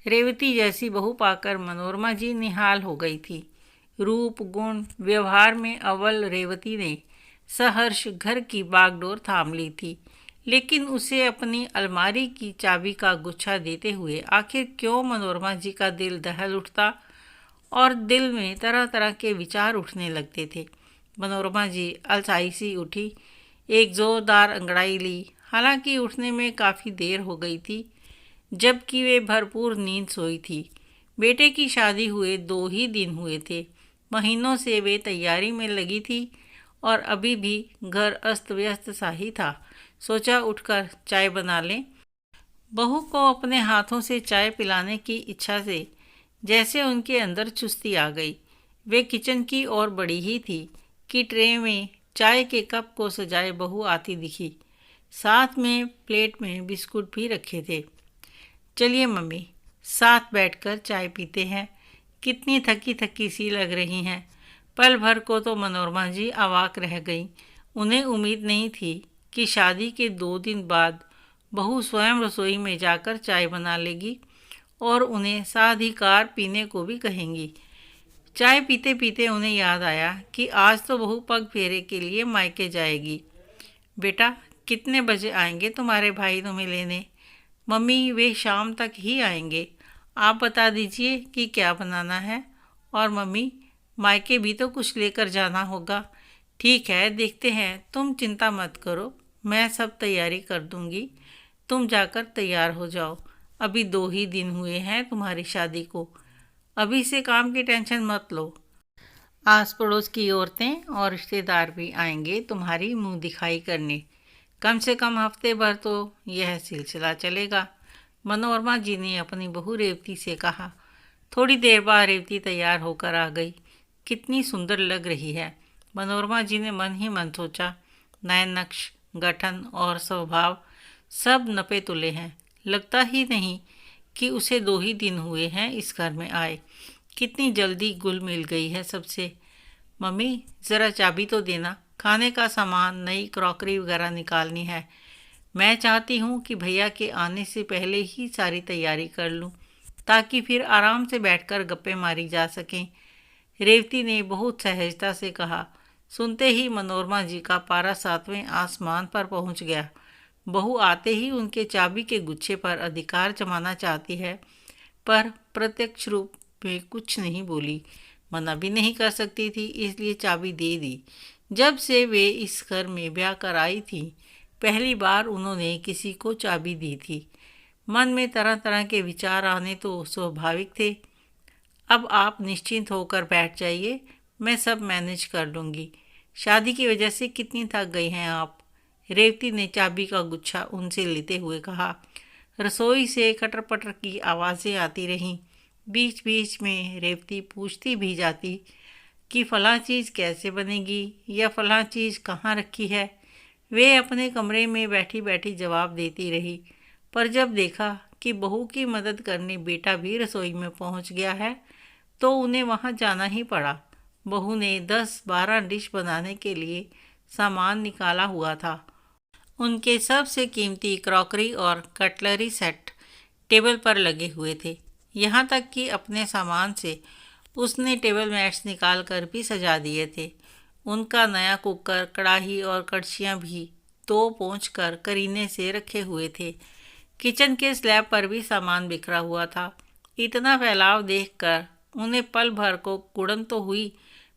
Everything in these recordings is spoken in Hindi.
रेवती जैसी बहू पाकर मनोरमा जी निहाल हो गई थी। रूप गुण व्यवहार में अव्वल रेवती ने सहर्ष घर की बागडोर थाम ली थी, लेकिन उसे अपनी अलमारी की चाबी का गुच्छा देते हुए आखिर क्यों मनोरमा जी का दिल दहल उठता और दिल में तरह तरह के विचार उठने लगते थे। मनोरमा जी अलसाई सी उठी, एक जोरदार अंगड़ाई ली। हालांकि उठने में काफ़ी देर हो गई थी, जबकि वे भरपूर नींद सोई थी। बेटे की शादी हुए 2 ही दिन हुए थे। महीनों से वे तैयारी में लगी थी और अभी भी घर अस्त व्यस्त सा ही था। सोचा उठकर चाय बना लें। बहू को अपने हाथों से चाय पिलाने की इच्छा से जैसे उनके अंदर चुस्ती आ गई। वे किचन की ओर बढ़ी ही थी कि ट्रे में चाय के कप को सजाए बहू आती दिखी। साथ में प्लेट में बिस्कुट भी रखे थे। चलिए मम्मी, साथ बैठकर चाय पीते हैं। कितनी थकी थकी सी लग रही हैं। पल भर को तो मनोरमा जी अवाक रह गईं। उन्हें उम्मीद नहीं थी कि शादी के 2 दिन बाद बहू स्वयं रसोई में जाकर चाय बना लेगी और उन्हें साधिकार पीने को भी कहेंगी। चाय पीते पीते उन्हें याद आया कि आज तो बहू पग फेरे के लिए मायके जाएगी। बेटा, कितने बजे आएंगे तुम्हारे भाई तुम्हें लेने? मम्मी, वे शाम तक ही आएंगे। आप बता दीजिए कि क्या बनाना है। और मम्मी, मायके भी तो कुछ लेकर जाना होगा। ठीक है, देखते हैं, तुम चिंता मत करो, मैं सब तैयारी कर दूंगी। तुम जाकर तैयार हो जाओ। अभी 2 ही दिन हुए हैं तुम्हारी शादी को। अभी से काम की टेंशन मत लो। आस पड़ोस की औरतें और रिश्तेदार भी आएंगे तुम्हारी मुंह दिखाई करने। कम से कम हफ्ते भर तो यह सिलसिला चलेगा। मनोरमा जी ने अपनी बहू रेवती से कहा। थोड़ी देर बाद रेवती तैयार होकर आ गई। कितनी सुंदर लग रही है, मनोरमा जी ने मन ही मन सोचा। नयन नक्श, गठन और स्वभाव सब नपे तुले हैं। लगता ही नहीं कि उसे 2 ही दिन हुए हैं इस घर में आए। कितनी जल्दी घुल मिल गई है सबसे। मम्मी, ज़रा चाबी तो देना, खाने का सामान, नई क्रॉकरी वगैरह निकालनी है। मैं चाहती हूँ कि भैया के आने से पहले ही सारी तैयारी कर लूँ, ताकि फिर आराम से बैठकर गप्पे मारी जा सकें। रेवती ने बहुत सहजता से कहा। सुनते ही मनोरमा जी का पारा 7वें आसमान पर पहुँच गया। बहू आते ही उनके चाबी के गुच्छे पर अधिकार जमाना चाहती है, पर प्रत्यक्ष रूप में कुछ नहीं बोली। मना भी नहीं कर सकती थी, इसलिए चाबी दे दी। जब से वे इस घर में ब्याह कर आई थी, पहली बार उन्होंने किसी को चाबी दी थी। मन में तरह तरह के विचार आने तो स्वाभाविक थे। अब आप निश्चिंत होकर बैठ जाइए, मैं सब मैनेज कर लूँगी। शादी की वजह से कितनी थक गई हैं आप? रेवती ने चाबी का गुच्छा उनसे लेते हुए कहा। रसोई से खटर पटर की आवाज़ें आती रहीं। बीच बीच में रेवती पूछती भी जाती कि फ़लाँ चीज़ कैसे बनेगी या फ़लाँ चीज़ कहाँ रखी है। वे अपने कमरे में बैठी बैठी जवाब देती रही, पर जब देखा कि बहू की मदद करने बेटा भी रसोई में पहुंच गया है, तो उन्हें वहां जाना ही पड़ा। बहू ने 10-12 डिश बनाने के लिए सामान निकाला हुआ था। उनके सबसे कीमती क्रॉकरी और कटलरी सेट टेबल पर लगे हुए थे। यहाँ तक कि अपने सामान से उसने टेबल मैट्स निकाल कर भी सजा दिए थे। उनका नया कुकर, कढ़ाई और कड़छियाँ भी 2 पोंछ कर करीने से रखे हुए थे। किचन के स्लैब पर भी सामान बिखरा हुआ था। इतना फैलाव देखकर उन्हें पल भर को कुड़न तो हुई,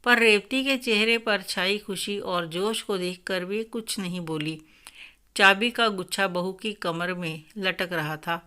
पर रेवती के चेहरे पर छाई खुशी और जोश को देखकर वे कुछ नहीं बोली। चाबी का गुच्छा बहू की कमर में लटक रहा था।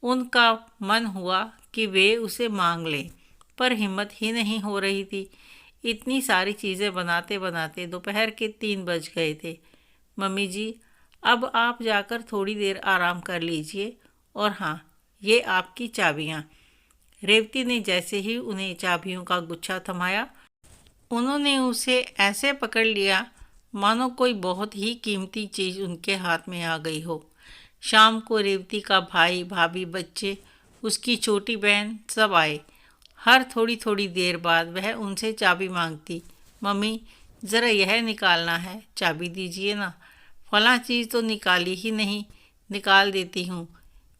उनका मन हुआ कि वे उसे मांग लें, पर हिम्मत ही नहीं हो रही थी। इतनी सारी चीज़ें बनाते बनाते दोपहर के 3 बज गए थे। मम्मी जी, अब आप जाकर थोड़ी देर आराम कर लीजिए। और हाँ, ये आपकी चाबियाँ। रेवती ने जैसे ही उन्हें चाबियों का गुच्छा थमाया, उन्होंने उसे ऐसे पकड़ लिया मानो कोई बहुत ही कीमती चीज़ उनके हाथ में आ गई हो। शाम को रेवती का भाई, भाभी, बच्चे, उसकी छोटी बहन सब आए। हर थोड़ी थोड़ी देर बाद वह उनसे चाबी मांगती। मम्मी, ज़रा यह निकालना है, चाबी दीजिए ना। फलां चीज़ तो निकाली ही नहीं। निकाल देती हूँ।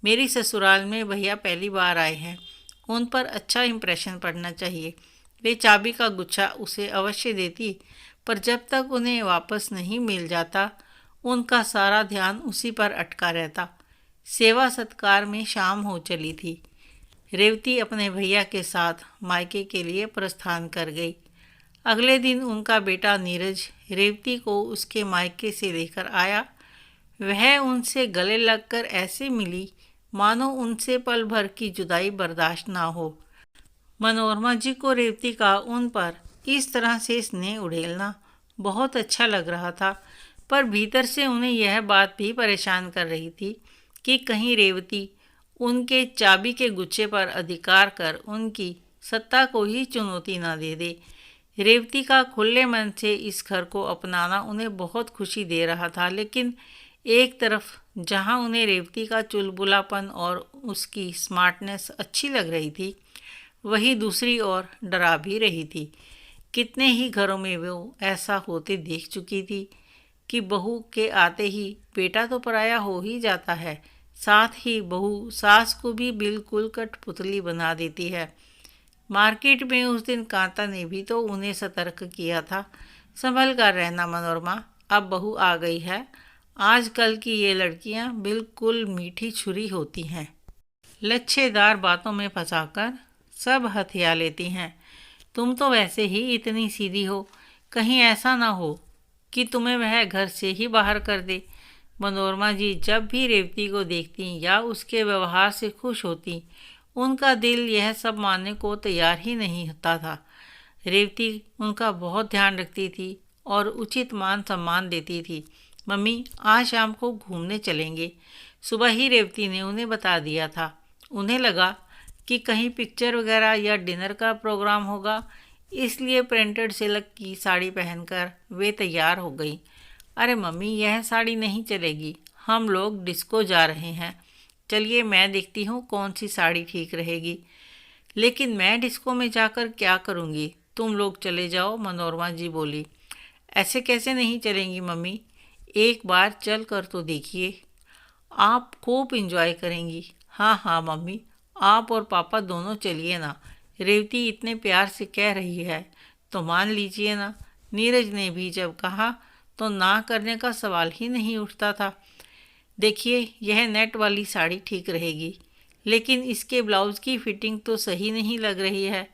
मेरी ससुराल में भैया पहली बार आए हैं, उन पर अच्छा इम्प्रेशन पड़ना चाहिए। वे चाबी का गुच्छा उसे अवश्य देती, पर जब तक उन्हें वापस नहीं मिल जाता उनका सारा ध्यान उसी पर अटका रहता। सेवा सत्कार में शाम हो चली थी। रेवती अपने भैया के साथ मायके के लिए प्रस्थान कर गई। अगले दिन उनका बेटा नीरज रेवती को उसके मायके से लेकर आया। वह उनसे गले लगकर ऐसे मिली मानो उनसे पल भर की जुदाई बर्दाश्त ना हो। मनोरमा जी को रेवती का उन पर इस तरह से स्नेह उड़ेलना बहुत अच्छा लग रहा था, पर भीतर से उन्हें यह बात भी परेशान कर रही थी कि कहीं रेवती उनके चाबी के गुच्छे पर अधिकार कर उनकी सत्ता को ही चुनौती ना दे दे। रेवती का खुले मन से इस घर को अपनाना उन्हें बहुत खुशी दे रहा था, लेकिन एक तरफ जहां उन्हें रेवती का चुलबुलापन और उसकी स्मार्टनेस अच्छी लग रही थी, वहीं दूसरी ओर डरा भी रही थी। कितने ही घरों में वो ऐसा होते देख चुकी थी कि बहू के आते ही बेटा तो पराया हो ही जाता है, साथ ही बहू सास को भी बिल्कुल कठपुतली बना देती है। मार्केट में उस दिन कांता ने भी तो उन्हें सतर्क किया था, संभल कर रहना मनोरमा, अब बहू आ गई है। आजकल की ये लड़कियां बिल्कुल मीठी छुरी होती हैं, लच्छेदार बातों में फंसाकर सब हथिया लेती हैं। तुम तो वैसे ही इतनी सीधी हो, कहीं ऐसा ना हो कि तुम्हें वह घर से ही बाहर कर दे। मनोरमा जी जब भी रेवती को देखती या उसके व्यवहार से खुश होती, उनका दिल यह सब मानने को तैयार ही नहीं होता था। रेवती उनका बहुत ध्यान रखती थी और उचित मान सम्मान देती थी। मम्मी, आज शाम को घूमने चलेंगे, सुबह ही रेवती ने उन्हें बता दिया था। उन्हें लगा कि कहीं पिक्चर वगैरह या डिनर का प्रोग्राम होगा, इसलिए प्रिंटेड सिल्क की साड़ी पहनकर वे तैयार हो गई। अरे मम्मी, यह साड़ी नहीं चलेगी, हम लोग डिस्को जा रहे हैं। चलिए मैं देखती हूँ कौन सी साड़ी ठीक रहेगी। लेकिन मैं डिस्को में जाकर क्या करूँगी, तुम लोग चले जाओ, मनोरमा जी बोली। ऐसे कैसे नहीं चलेंगी मम्मी, एक बार चल कर तो देखिए, आप खूब इंजॉय करेंगी। हाँ हाँ मम्मी, आप और पापा दोनों चलिए ना, रेवती इतने प्यार से कह रही है तो मान लीजिए ना। नीरज ने भी जब कहा तो ना करने का सवाल ही नहीं उठता था। देखिए, यह नेट वाली साड़ी ठीक रहेगी, लेकिन इसके ब्लाउज़ की फिटिंग तो सही नहीं लग रही है।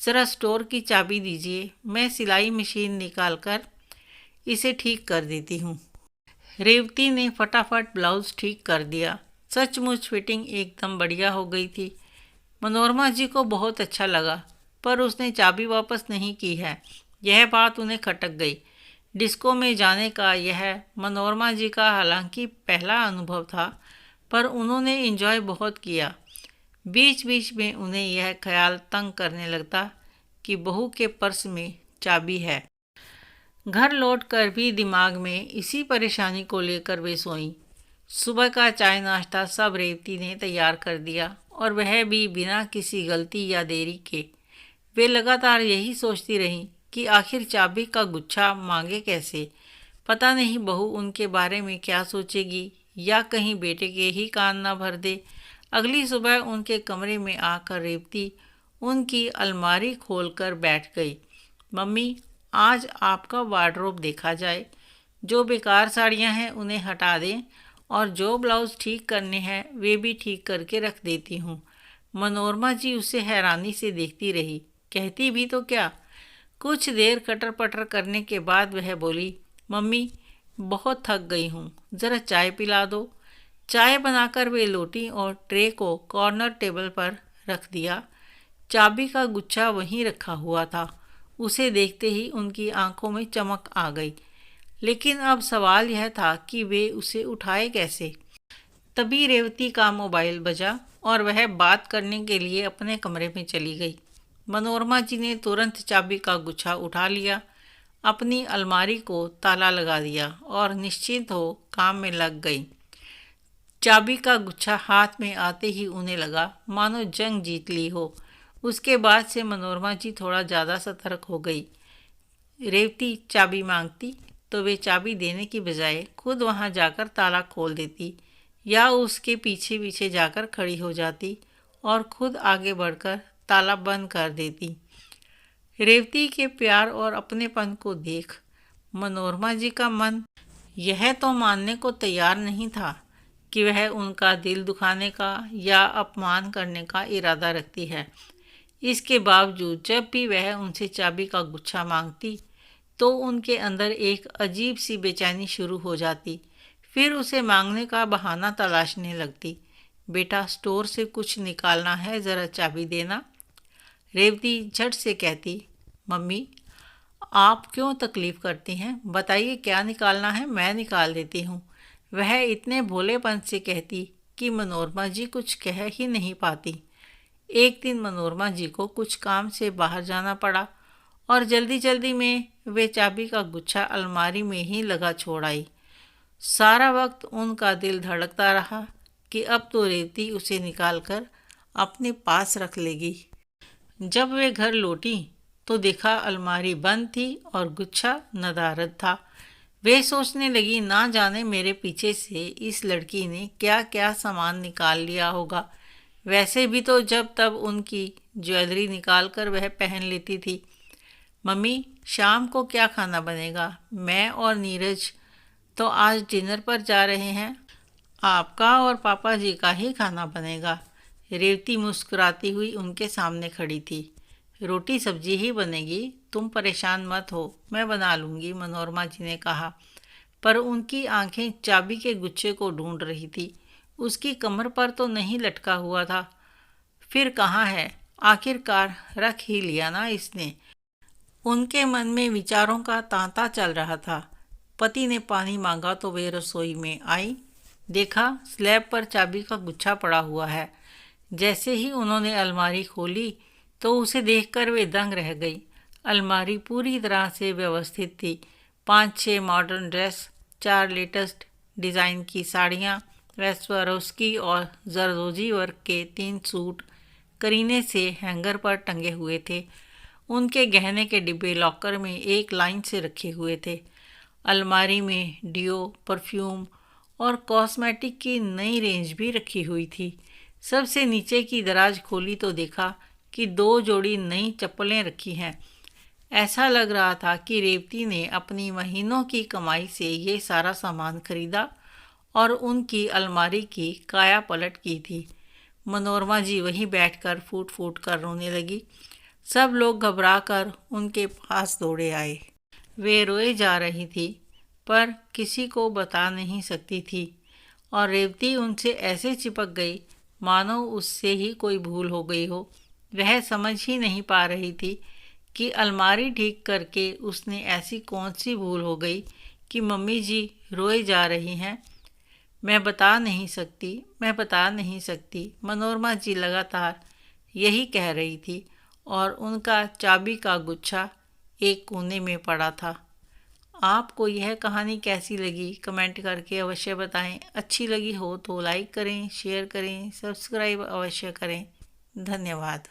ज़रा स्टोर की चाबी दीजिए, मैं सिलाई मशीन निकाल कर इसे ठीक कर देती हूँ। रेवती ने फटाफट ब्लाउज़ ठीक कर दिया। सचमुच फिटिंग एकदम बढ़िया हो गई थी। मनोरमा जी को बहुत अच्छा लगा, पर उसने चाबी वापस नहीं की है, यह बात उन्हें खटक गई। डिस्को में जाने का यह मनोरमा जी का हालांकि पहला अनुभव था, पर उन्होंने एंजॉय बहुत किया। बीच बीच में उन्हें यह ख्याल तंग करने लगता कि बहू के पर्स में चाबी है। घर लौटकर भी दिमाग में इसी परेशानी को लेकर वे सोईं। सुबह का चाय नाश्ता सब रेवती ने तैयार कर दिया, और वह भी बिना किसी गलती या देरी के। वे लगातार यही सोचती रहीं कि आखिर चाबी का गुच्छा मांगे कैसे। पता नहीं बहू उनके बारे में क्या सोचेगी, या कहीं बेटे के ही कान न भर दे। अगली सुबह उनके कमरे में आकर रेवती उनकी अलमारी खोलकर बैठ गई। मम्मी, आज आपका वार्डरोब देखा जाए, जो बेकार साड़ियां हैं उन्हें हटा दें, और जो ब्लाउज़ ठीक करने हैं वे भी ठीक करके रख देती हूँ। मनोरमा जी उसे हैरानी से देखती रही, कहती भी तो क्या। कुछ देर कटर पटर करने के बाद वह बोली, मम्मी बहुत थक गई हूँ, ज़रा चाय पिला दो। चाय बनाकर वे लोटी और ट्रे को कॉर्नर टेबल पर रख दिया। चाबी का गुच्छा वहीं रखा हुआ था। उसे देखते ही उनकी आंखों में चमक आ गई, लेकिन अब सवाल यह था कि वे उसे उठाए कैसे। तभी रेवती का मोबाइल बजा और वह बात करने के लिए अपने कमरे में चली गई। मनोरमा जी ने तुरंत चाबी का गुच्छा उठा लिया, अपनी अलमारी को ताला लगा दिया और निश्चिंत हो काम में लग गई। चाबी का गुच्छा हाथ में आते ही उन्हें लगा मानो जंग जीत ली हो। उसके बाद से मनोरमा जी थोड़ा ज़्यादा सतर्क हो गई। रेवती चाबी मांगती तो वे चाबी देने की बजाय खुद वहां जाकर ताला खोल देती। या उसके पीछे पीछे जाकर खड़ी हो जाती और खुद आगे बढ़कर ताला बंद कर देती। रेवती के प्यार और अपनेपन को देख मनोरमा जी का मन यह तो मानने को तैयार नहीं था कि वह उनका दिल दुखाने का या अपमान करने का इरादा रखती है। इसके बावजूद जब भी वह उनसे चाबी का गुच्छा मांगती तो उनके अंदर एक अजीब सी बेचैनी शुरू हो जाती। फिर उसे मांगने का बहाना तलाशने लगती। बेटा, स्टोर से कुछ निकालना है, ज़रा चाबी देना। रेवती झट से कहती, मम्मी आप क्यों तकलीफ़ करती हैं? बताइए क्या निकालना है, मैं निकाल देती हूँ। वह इतने भोलेपन से कहती कि मनोरमा जी कुछ कह ही नहीं पाती। एक दिन मनोरमा जी को कुछ काम से बाहर जाना पड़ा और जल्दी जल्दी में वे चाबी का गुच्छा अलमारी में ही लगा छोड़ आई। सारा वक्त उनका दिल धड़कता रहा कि अब तो रेवती उसे निकालकर अपने पास रख लेगी। जब वे घर लौटी तो देखा अलमारी बंद थी और गुच्छा नदारद था। वे सोचने लगी, ना जाने मेरे पीछे से इस लड़की ने क्या क्या सामान निकाल लिया होगा। वैसे भी तो जब तब उनकी ज्वेलरी निकाल कर वह पहन लेती थी। मम्मी, शाम को क्या खाना बनेगा? मैं और नीरज तो आज डिनर पर जा रहे हैं। आपका और पापा जी का ही खाना बनेगा। रेवती मुस्कुराती हुई उनके सामने खड़ी थी। रोटी सब्जी ही बनेगी, तुम परेशान मत हो, मैं बना लूँगी, मनोरमा जी ने कहा। पर उनकी आंखें चाबी के गुच्छे को ढूंढ रही थी। उसकी कमर पर तो नहीं लटका हुआ था। फिर कहाँ है? आखिरकार रख ही लिया ना इसने। उनके मन में विचारों का तांता चल रहा था। पति ने पानी मांगा तो वे रसोई में आई। देखा स्लैब पर चाबी का गुच्छा पड़ा हुआ है। जैसे ही उन्होंने अलमारी खोली तो उसे देखकर वे दंग रह गई। अलमारी पूरी तरह से व्यवस्थित थी। 5-6 मॉडर्न ड्रेस, 4 लेटेस्ट डिज़ाइन की साड़ियाँ, व स्वरोस्की और जरदोजी वर्क के 3 सूट करीने से हैंगर पर टंगे हुए थे। उनके गहने के डिब्बे लॉकर में एक लाइन से रखे हुए थे। अलमारी में डियो, परफ्यूम और कॉस्मेटिक की नई रेंज भी रखी हुई थी। सबसे नीचे की दराज खोली तो देखा कि 2 जोड़ी नई चप्पलें रखी हैं। ऐसा लग रहा था कि रेवती ने अपनी महीनों की कमाई से ये सारा सामान खरीदा और उनकी अलमारी की काया पलट की थी। मनोरमा जी वहीं बैठकर फूट फूट कर रोने लगी। सब लोग घबराकर उनके पास दौड़े आए। वे रोए जा रही थी पर किसी को बता नहीं सकती थी और रेवती उनसे ऐसे चिपक गई मानो उससे ही कोई भूल हो गई हो। वह समझ ही नहीं पा रही थी कि अलमारी ठीक करके उसने ऐसी कौन सी भूल हो गई कि मम्मी जी रोए जा रही हैं। मैं बता नहीं सकती, मैं बता नहीं सकती, मनोरमा जी लगातार यही कह रही थी और उनका चाबी का गुच्छा एक कोने में पड़ा था। आपको यह कहानी कैसी लगी कमेंट करके अवश्य बताएं। अच्छी लगी हो तो लाइक करें, शेयर करें, सब्सक्राइब अवश्य करें। धन्यवाद।